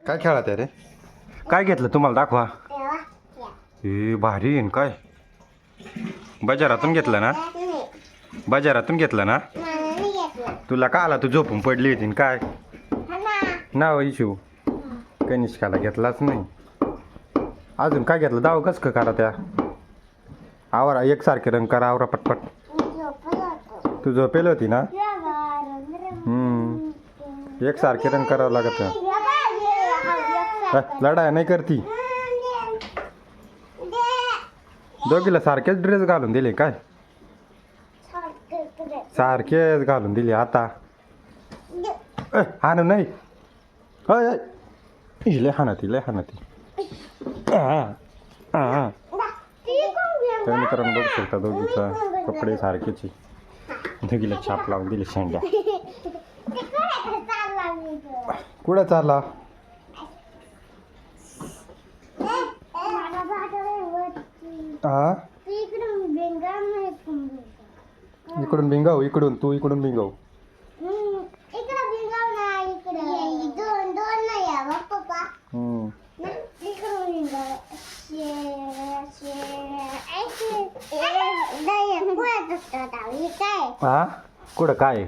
काय खेळात आहे रे? काय घेतलं तुम्हाला दाखवा. हे भारी आहे न काय. बाजारातून घेतलं ना? बाजारातून घेतलं ना? तुला का आला? तू झोपून पडली होती न काय ना इशू. कनिष्काला घेतलाच नाही. अजून काय घेतलं? दाव कस का करा त्या आवरा एकसारखे रंग करा आवरा पटपट. तू झोपेल होती ना? एकसारखे रंग करावं लागत. लढाया नाही करती. दोघीला सारखेच ड्रेस घालून दिले काय? सारखेच घालून दिले आता. हा ना नाही लय हानाती लय हानाती. तर मित्रांनो बघू शकता दोघीचा कपडे सारखेची. दोघीला छाप लावून दिली शेंड्या. कुठं चालला? हा इकडून भिंगाव इकडून तू इकडून भिंगाव. हा कुठं काय